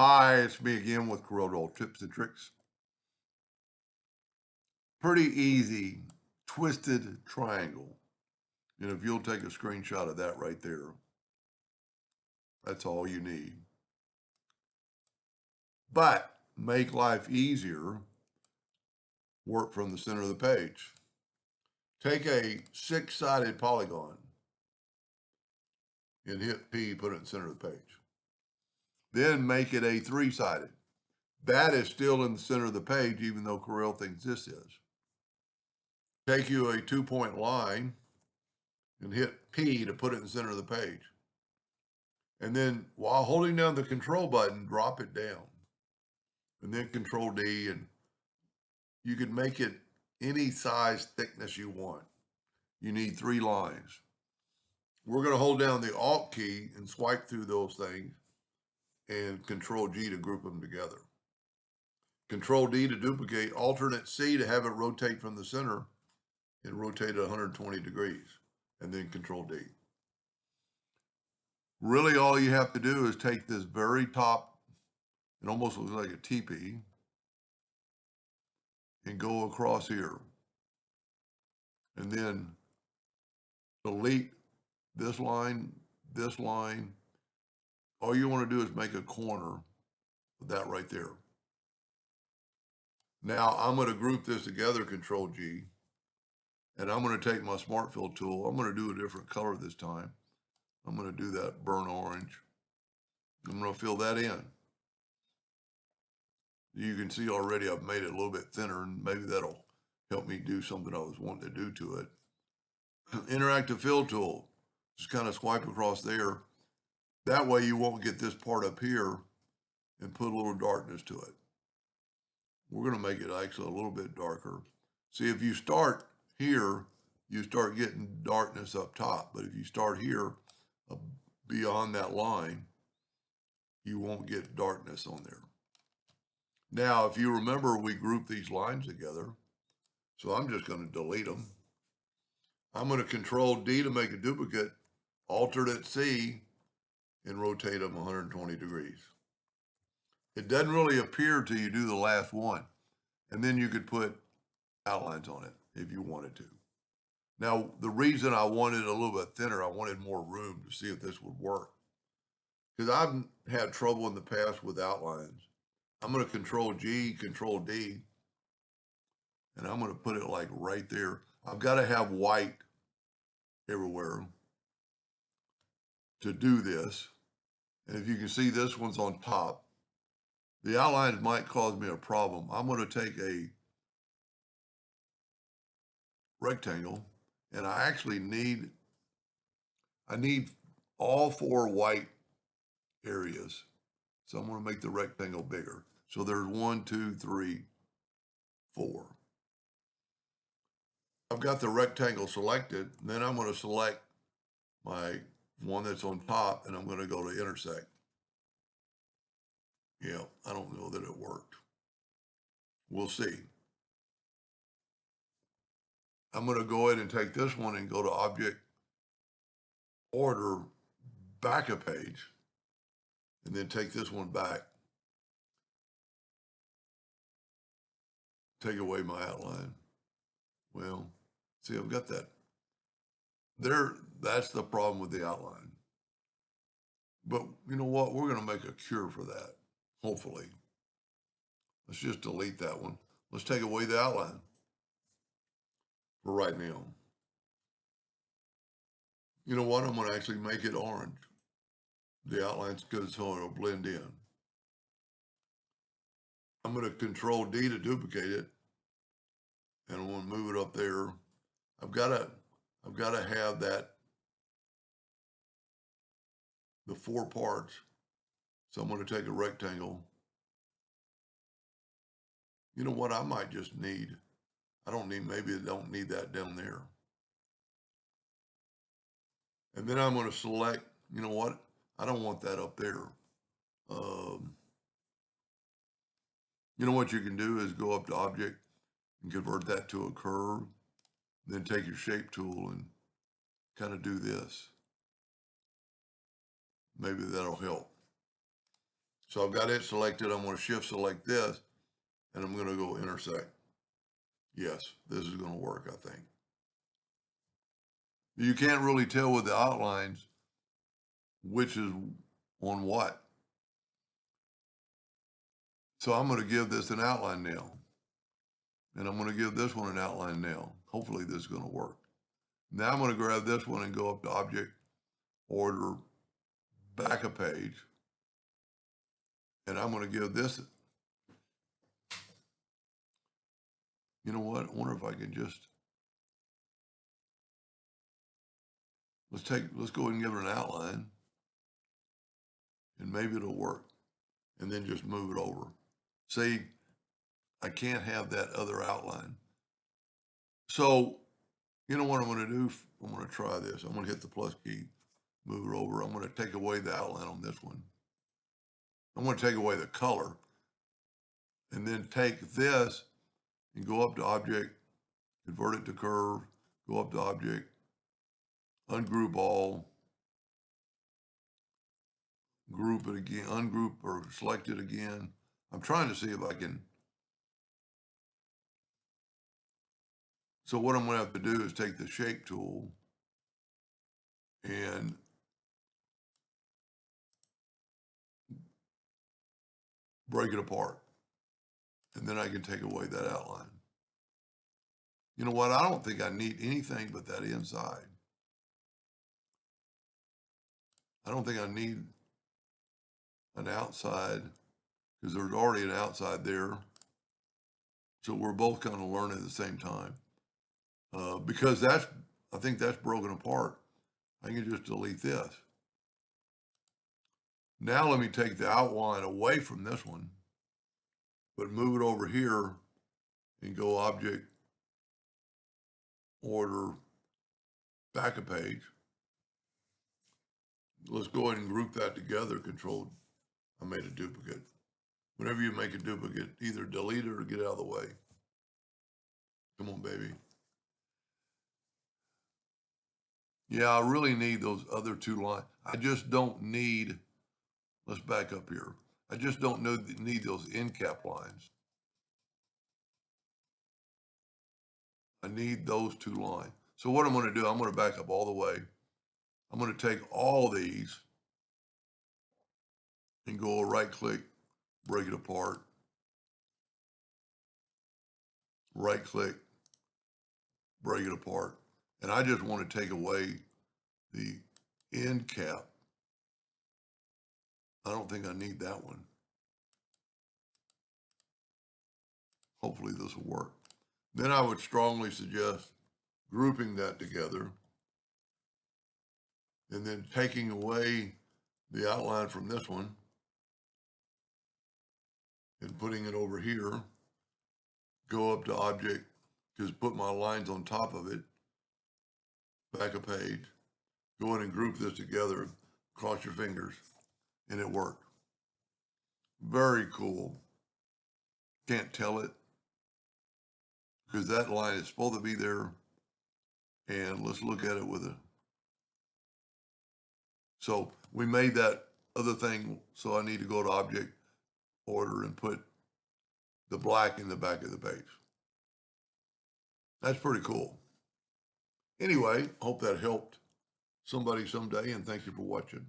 Hi, it's me again with Corel Tips and Tricks. Pretty easy, twisted triangle. And if you'll take a screenshot of that right there, that's all you need. But make life easier, work from the center of the page. Take a six-sided polygon and hit P, put it in the center of the page. Then make it a three-sided. That is still in the center of the page, even though Corel thinks this is. Take you a 2-point line and hit P to put it in the center of the page. And then while holding down the control button, drop it down. And then control D, and you can make it any size thickness you want. You need 3 lines. We're going to hold down the Alt key and swipe through those things and control G to group them together. Control D to duplicate, alternate C to have it rotate from the center and rotate at 120 degrees, and then control D. Really all you have to do is take this very top, it almost looks like a teepee, and go across here. And then delete this line, this line. All you want to do is make a corner of that right there. Now I'm going to group this together, Control G, and I'm going to take my Smart Fill tool. I'm going to do a different color this time. I'm going to do that burnt orange. I'm going to fill that in. You can see already I've made it a little bit thinner, and maybe that'll help me do something I was wanting to do to it. Interactive Fill tool. Just kind of swipe across there. That way you won't get this part up here and put a little darkness to it. We're going to make it actually a little bit darker. See, if you start here, you start getting darkness up top. But if you start here beyond that line, you won't get darkness on there. Now, if you remember, we grouped these lines together. So I'm just going to delete them. I'm going to Control D to make a duplicate, alternate C, and rotate them 120 degrees. It doesn't really appear till you do the last one. And then you could put outlines on it if you wanted to. Now, the reason I wanted it a little bit thinner, I wanted more room to see if this would work. Because I've had trouble in the past with outlines. I'm going to Control G, Control D, and I'm going to put it like right there. I've got to have white everywhere to do this. And if you can see, this one's on top. The outlines might cause me a problem. I'm going to take a rectangle, and I actually need all 4 white areas. So I'm going to make the rectangle bigger. So there's 1, 2, 3, 4. I've got the rectangle selected. Then I'm going to select my one that's on top, and I'm going to go to intersect. Yeah, I don't know that it worked. We'll see. I'm going to go ahead and take this one and go to Object, Order, Back a Page, and then take this one back. Take away my outline. Well, see, I've got that. There, that's the problem with the outline. But you know what? We're going to make a cure for that, hopefully. Let's just delete that one. Let's take away the outline for right now. You know what? I'm going to actually make it orange. The outline's good, so it'll blend in. I'm going to Control D to duplicate it, and I'm going to move it up there. I've got to have that, the 4 parts. So I'm going to take a rectangle. You know what? I might just need, maybe I don't need that down there. And then I'm going to select, you know what? I don't want that up there. You know what you can do is go up to Object and convert that to a curve. Then take your Shape tool and kind of do this. Maybe that'll help. So I've got it selected. I'm going to shift select this and I'm going to go intersect. Yes, this is going to work, I think. You can't really tell with the outlines which is on what. So I'm going to give this an outline now. And I'm going to give this one an outline now. Hopefully this is going to work. Now I'm going to grab this one and go up to Object, Order, Back a Page. And I'm going to give this, you know what? I wonder if I can just, let's go ahead and give it an outline. And maybe it'll work. And then just move it over. See, I can't have that other outline. So, you know what I'm going to do? I'm going to try this. I'm going to hit the plus key, move it over. I'm going to take away the outline on this one. I'm going to take away the color and then take this and go up to Object, convert it to Curve, go up to Object, ungroup all, group it again, ungroup or select it again. I'm trying to see if I can. So what I'm going to have to do is take the shape tool and break it apart. And then I can take away that outline. You know what? I don't think I need anything but that inside. I don't think I need an outside because there's already an outside there. So we're both kind of learning at the same time. Because I think that's broken apart. I can just delete this. Now let me take the outline away from this one, but move it over here and go Object, Order, Back a Page. Let's go ahead and group that together. Control, I made a duplicate. Whenever you make a duplicate, either delete it or get out of the way. Come on, baby. Yeah, I really need those other two lines. I just don't need, let's back up here. I just don't need those end cap lines. I need those two lines. So what I'm going to do, I'm going to back up all the way. I'm going to take all these and go right click, break it apart. Right click, break it apart. And I just want to take away the end cap. I don't think I need that one. Hopefully this will work. Then I would strongly suggest grouping that together and then taking away the outline from this one and putting it over here. Go up to Object, just put my lines on top of it, back a page, go in and group this together, cross your fingers, and it worked. Very cool. Can't tell it because that line is supposed to be there. And let's look at it with a, so we made that other thing. So I need to go to Object, Order, and put the black in the back of the page. That's pretty cool. Anyway, hope that helped somebody someday, and thank you for watching.